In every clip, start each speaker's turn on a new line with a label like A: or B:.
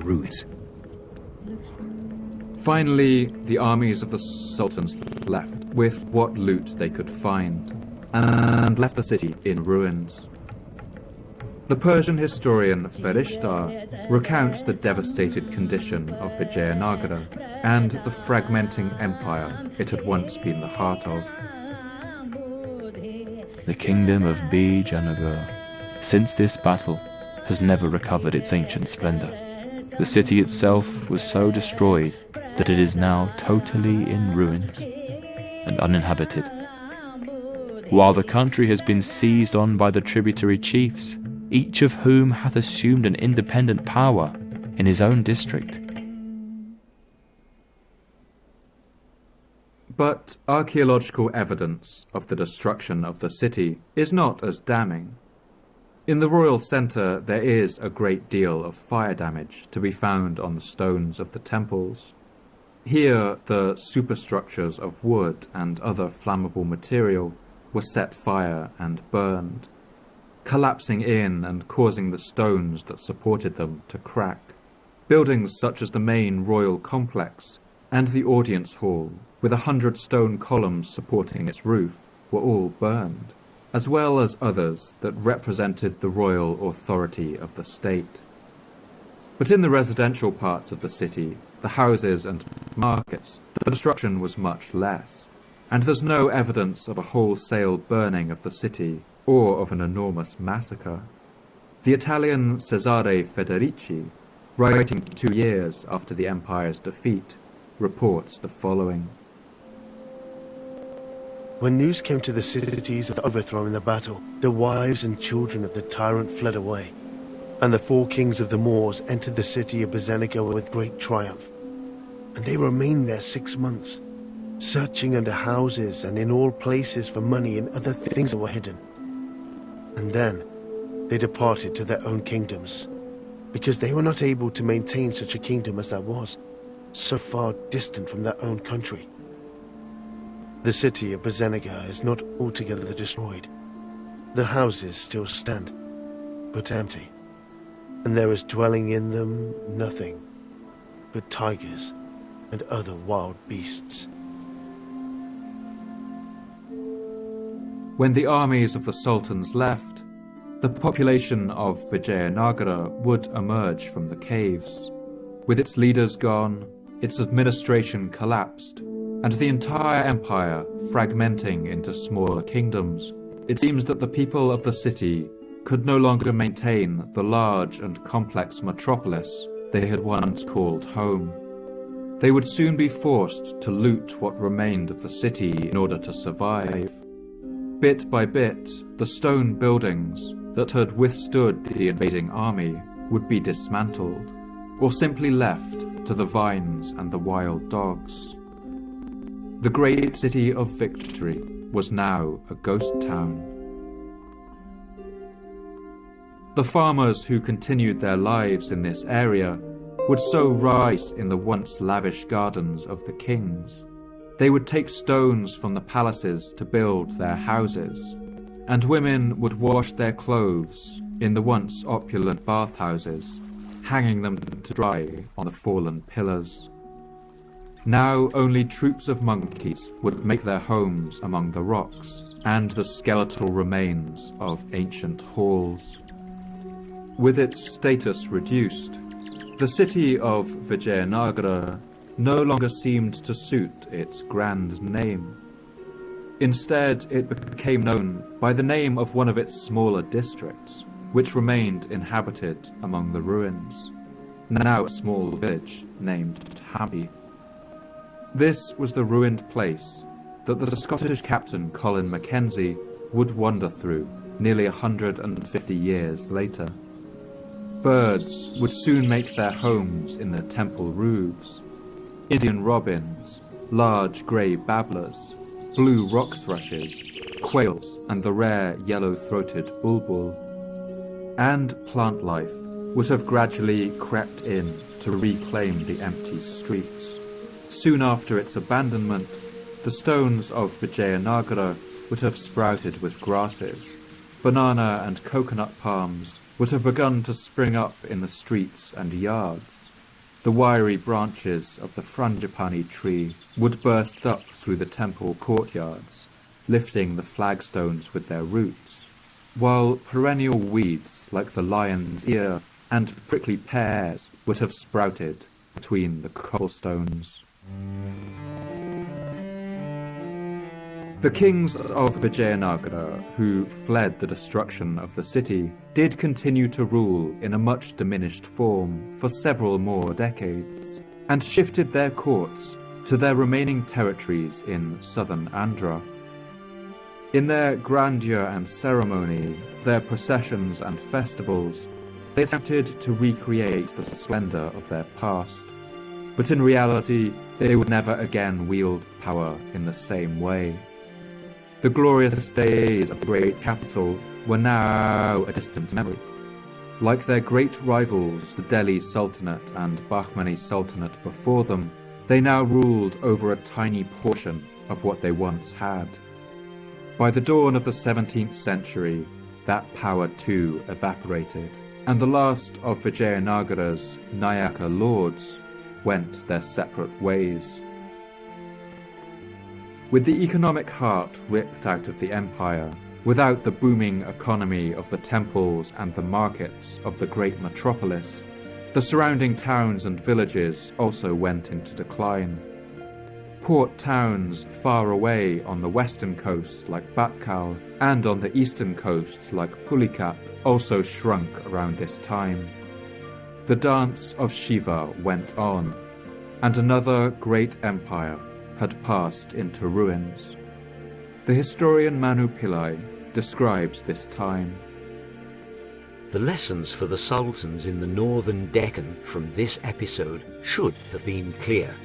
A: ruins.
B: Finally, the armies of the sultans left with what loot they could find, and left the city in ruins. The Persian historian Ferishta recounts the devastated condition of Vijayanagara and the fragmenting empire it had once been the heart of.
C: The kingdom of Vijayanagara, since this battle, has never recovered its ancient splendor. The city itself was so destroyed that it is now totally in ruins and uninhabited. While the country has been seized on by the tributary chiefs, each of whom hath assumed an independent power in his own district.
B: But archaeological evidence of the destruction of the city is not as damning. In the royal centre there is a great deal of fire damage to be found on the stones of the temples. Here the superstructures of wood and other flammable material were set fire and burned, collapsing in and causing the stones that supported them to crack. Buildings such as the main royal complex and the audience hall, with 100 stone columns supporting its roof, were all burned, as well as others that represented the royal authority of the state. But in the residential parts of the city, the houses and markets, the destruction was much less, and there's no evidence of a wholesale burning of the city or of an enormous massacre. The Italian Cesare Federici, writing 2 years after the empire's defeat, reports the following.
D: When news came to the cities of the overthrow in the battle, the wives and children of the tyrant fled away, and the 4 kings of the Moors entered the city of Vijayanagara with great triumph. And they remained there 6 months, searching under houses and in all places for money and other things that were hidden. And then they departed to their own kingdoms, because they were not able to maintain such a kingdom as that was, so far distant from their own country. The city of Vijayanagara is not altogether destroyed. The houses still stand, but empty, and there is dwelling in them nothing but tigers and other wild beasts.
B: When the armies of the sultans left, the population of Vijayanagara would emerge from the caves. With its leaders gone, its administration collapsed, and the entire empire fragmenting into smaller kingdoms, it seems that the people of the city could no longer maintain the large and complex metropolis they had once called home. They would soon be forced to loot what remained of the city in order to survive. Bit by bit, the stone buildings that had withstood the invading army would be dismantled, or simply left to the vines and the wild dogs. The great city of Victory was now a ghost town. The farmers who continued their lives in this area would sow rice in the once lavish gardens of the kings. They would take stones from the palaces to build their houses, and women would wash their clothes in the once opulent bathhouses, hanging them to dry on the fallen pillars. Now only troops of monkeys would make their homes among the rocks and the skeletal remains of ancient halls. With its status reduced, the city of Vijayanagara no longer seemed to suit its grand name. Instead, it became known by the name of one of its smaller districts, which remained inhabited among the ruins, now a small village named Tabi. This was the ruined place that the Scottish captain Colin Mackenzie would wander through nearly 150 years later. Birds would soon make their homes in the temple roofs. Indian robins, large grey babblers, blue rock thrushes, quails, and the rare yellow-throated bulbul. And plant life would have gradually crept in to reclaim the empty streets. Soon after its abandonment, the stones of Vijayanagara would have sprouted with grasses. Banana and coconut palms would have begun to spring up in the streets and yards. the wiry branches of the frangipani tree would burst up through the temple courtyards, lifting the flagstones with their roots, while perennial weeds like the lion's ear and prickly pears would have sprouted between the cobblestones. The kings of Vijayanagara, who fled the destruction of the city, did continue to rule in a much diminished form for several more decades, and shifted their courts to their remaining territories in southern Andhra. In their grandeur and ceremony, their processions and festivals, they attempted to recreate the splendor of their past, but in reality, they would never again wield power in the same way. The glorious days of the great capital were now a distant memory. Like their great rivals, the Delhi Sultanate and Bahmani Sultanate before them, they now ruled over a tiny portion of what they once had. By the dawn of the 17th century, that power too evaporated, and the last of Vijayanagara's Nayaka lords went their separate ways. With the economic heart ripped out of the empire, without the booming economy of the temples and the markets of the great metropolis, the surrounding towns and villages also went into decline. Port towns far away on the western coast like Batkal and on the eastern coast like Pulicat also shrunk around this time. The dance of Shiva went on, and another great empire had passed into ruins. The historian Manu Pillai describes this time.
A: The lessons for the sultans in the northern Deccan from this episode should have been clear.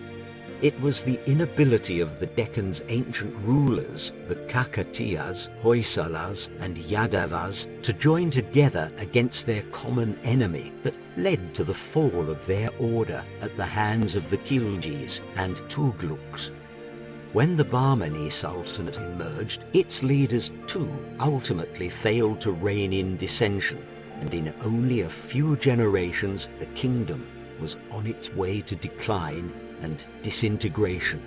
A: It was the inability of the Deccan's ancient rulers, the Kakatiyas, Hoysalas and Yadavas, to join together against their common enemy that led to the fall of their order at the hands of the Khiljis and Tugluks. When the Bahmani Sultanate emerged, its leaders too ultimately failed to rein in dissension, and in only a few generations the kingdom was on its way to decline and disintegration.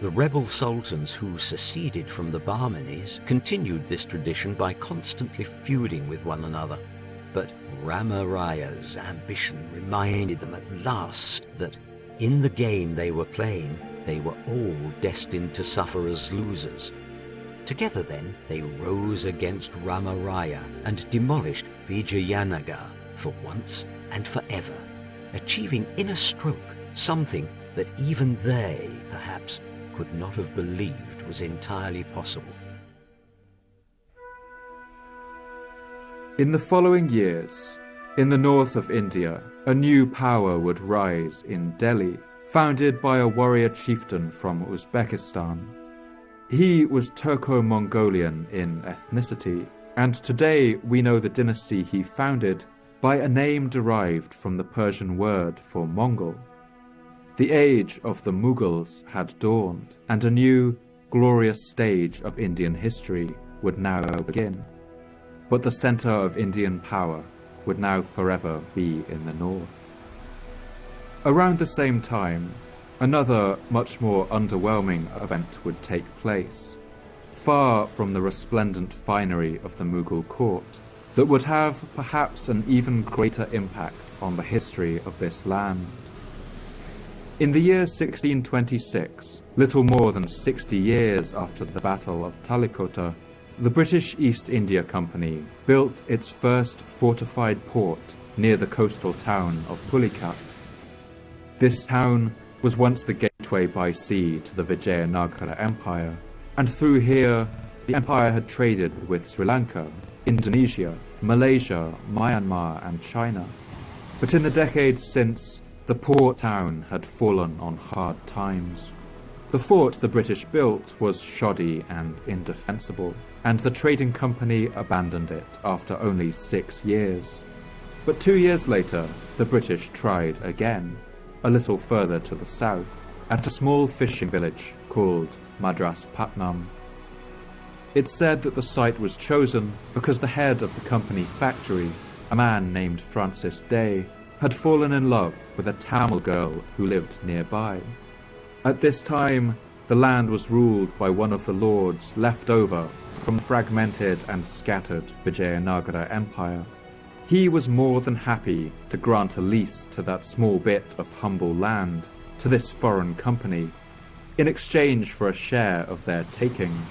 A: The rebel sultans who seceded from the Bahmanis continued this tradition by constantly feuding with one another. But Rama Raya's ambition reminded them at last that in the game they were playing, they were all destined to suffer as losers. Together then, they rose against Rama Raya and demolished Vijayanagar for once and forever, achieving in a stroke something that even they, perhaps, could not have believed was entirely possible.
B: In the following years, in the north of India, a new power would rise in Delhi, founded by a warrior chieftain from Uzbekistan. He was Turco-Mongolian in ethnicity, and today we know the dynasty he founded by a name derived from the Persian word for Mongol. The age of the Mughals had dawned, and a new, glorious stage of Indian history would now begin. But the center of Indian power would now forever be in the north. Around the same time, another, much more underwhelming event would take place, far from the resplendent finery of the Mughal court, that would have perhaps an even greater impact on the history of this land. In the year 1626, little more than 60 years after the Battle of Talikota, the British East India Company built its first fortified port near the coastal town of Pulicat. This town was once the gateway by sea to the Vijayanagara Empire, and through here the empire had traded with Sri Lanka, Indonesia, Malaysia, Myanmar and China. But in the decades since, the port town had fallen on hard times. The fort the British built was shoddy and indefensible, and the trading company abandoned it after only 6 years. But 2 years later, the British tried again, a little further to the south, at a small fishing village called Madras Patnam. It's said that the site was chosen because the head of the company factory, a man named Francis Day, had fallen in love with a Tamil girl who lived nearby. At this time, the land was ruled by one of the lords left over from the fragmented and scattered Vijayanagara Empire. He was more than happy to grant a lease to that small bit of humble land to this foreign company in exchange for a share of their takings.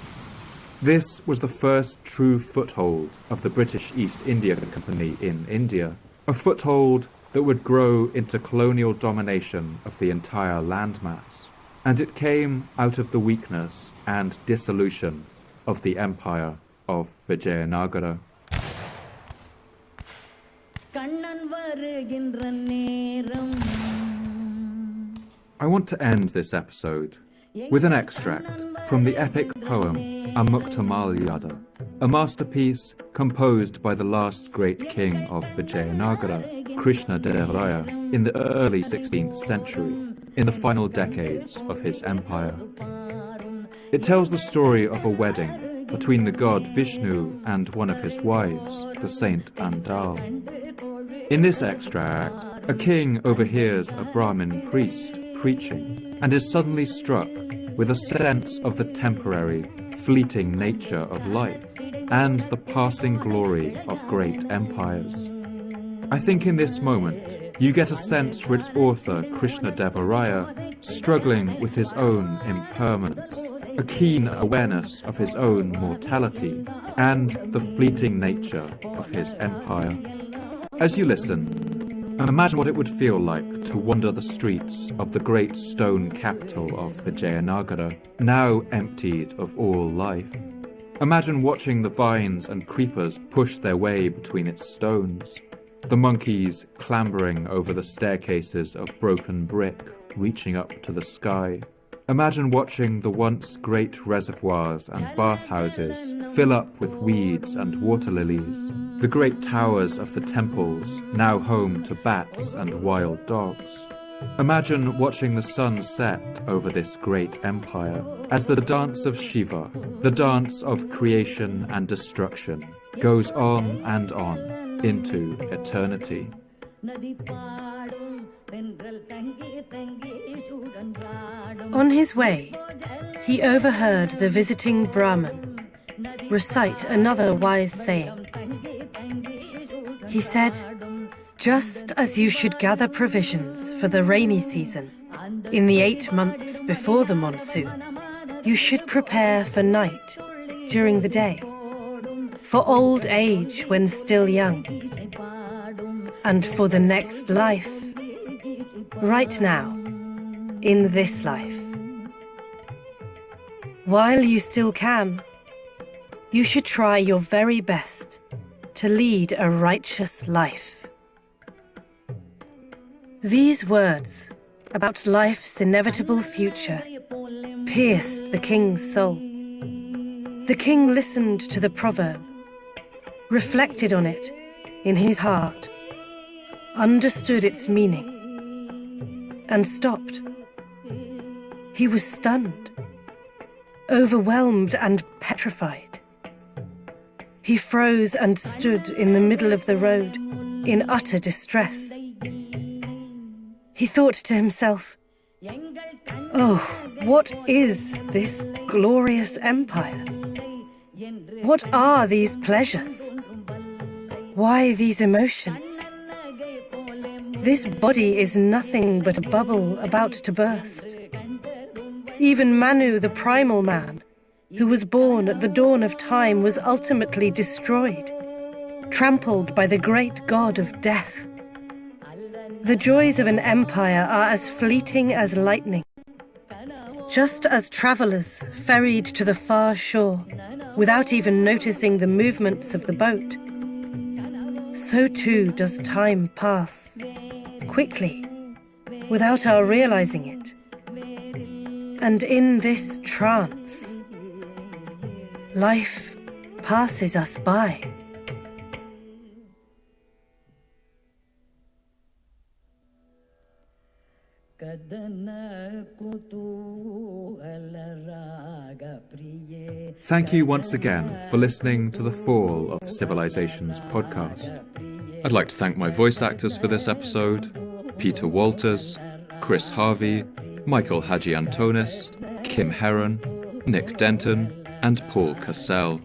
B: This was the first true foothold of the British East India Company in India, a foothold that would grow into colonial domination of the entire landmass, and it came out of the weakness and dissolution of the Empire of Vijayanagara. I want to end this episode with an extract from the epic poem Amuktamaliyada, a masterpiece composed by the last great king of Vijayanagara, Krishnadeva in the early 16th century, in the final decades of his empire. It tells the story of a wedding between the god Vishnu and one of his wives, the saint Andal. In this extract, a king overhears a Brahmin priest preaching and is suddenly struck with a sense of the temporary, fleeting nature of life and the passing glory of great empires. I think in this moment, you get a sense for its author, Krishnadeva struggling with his own impermanence, a keen awareness of his own mortality and the fleeting nature of his empire. As you listen, imagine what it would feel like to wander the streets of the great stone capital of Vijayanagara, now emptied of all life. Imagine watching the vines and creepers push their way between its stones, the monkeys clambering over the staircases of broken brick, reaching up to the sky. Imagine watching the once great reservoirs and bathhouses fill up with weeds and water lilies, the great towers of the temples now home to bats and wild dogs. Imagine watching the sun set over this great empire as the dance of Shiva, the dance of creation and destruction, goes on and on into eternity.
E: On his way, he overheard the visiting Brahmin recite another wise saying. He said, "Just as you should gather provisions for the rainy season in the 8 months before the monsoon, you should prepare for night during the day, for old age when still young, and for the next life, right now, in this life. While you still can, you should try your very best to lead a righteous life." These words about life's inevitable future pierced the king's soul. The king listened to the proverb, reflected on it in his heart, understood its meaning, and stopped. He was stunned, overwhelmed and petrified. He froze and stood in the middle of the road in utter distress. He thought to himself, "Oh, what is this glorious empire? What are these pleasures? Why these emotions? This body is nothing but a bubble about to burst." Even Manu, the primal man, who was born at the dawn of time, was ultimately destroyed, trampled by the great god of death. The joys of an empire are as fleeting as lightning. Just as travelers ferried to the far shore without even noticing the movements of the boat, so too does time pass quickly without our realizing it. And in this trance, life passes us by.
B: Thank you once again for listening to the Fall of Civilizations podcast. I'd like to thank my voice actors for this episode: Peter Walters, Chris Harvey, Michael Hadjiantonis, Kim Heron, Nick Denton, and Paul Cassell.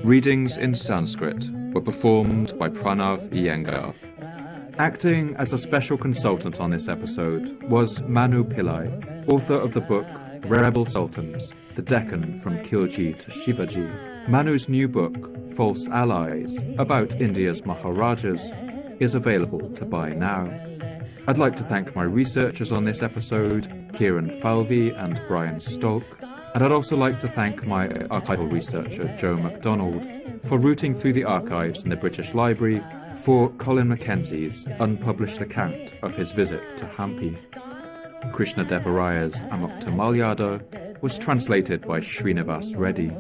B: Readings in Sanskrit were performed by Pranav Iyengar. Acting as a special consultant on this episode was Manu Pillai, author of the book Rebel Sultans, The Deccan from Khilji to Shivaji. Manu's new book, False Allies, about India's Maharajas, is available to buy now. I'd like to thank my researchers on this episode, Kieran Falvey and Brian Stolk, and I'd also like to thank my archival researcher, Joe MacDonald, for rooting through the archives in the British Library for Colin Mackenzie's unpublished account of his visit to Hampi. Krishna Devaraya's Amukta Malyada was translated by Srinivas Reddy.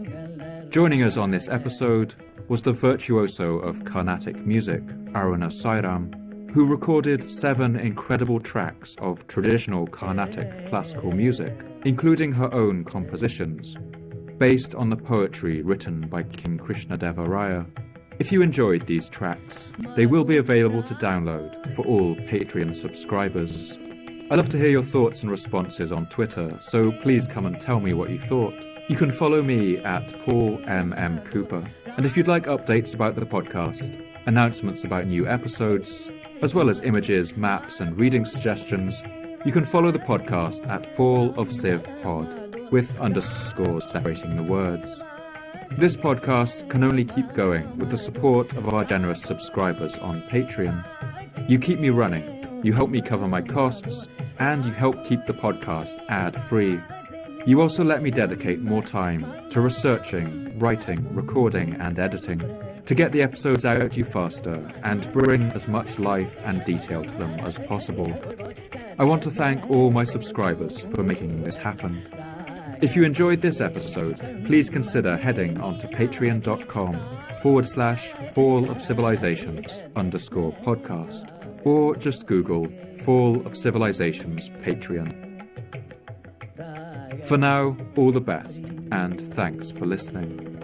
B: Joining us on this episode was the virtuoso of Carnatic music, Aruna Sairam, who recorded 7 incredible tracks of traditional Carnatic classical music, including her own compositions, based on the poetry written by King Krishna Devaraya. If you enjoyed these tracks, they will be available to download for all Patreon subscribers. I'd love to hear your thoughts and responses on Twitter, so please come and tell me what you thought. You can follow me at Paul M.M. Cooper. And if you'd like updates about the podcast, announcements about new episodes, as well as images, maps, and reading suggestions, you can follow the podcast at Fall of Civ Pod, with underscores separating the words. This podcast can only keep going with the support of our generous subscribers on Patreon. You keep me running, you help me cover my costs, and you help keep the podcast ad-free. You also let me dedicate more time to researching, writing, recording, and editing to get the episodes out to you faster and bring as much life and detail to them as possible. I want to thank all my subscribers for making this happen. If you enjoyed this episode, please consider heading onto patreon.com/Fall of Civilizations _podcast, or just Google Fall of Civilizations Patreon. For now, all the best, and thanks for listening.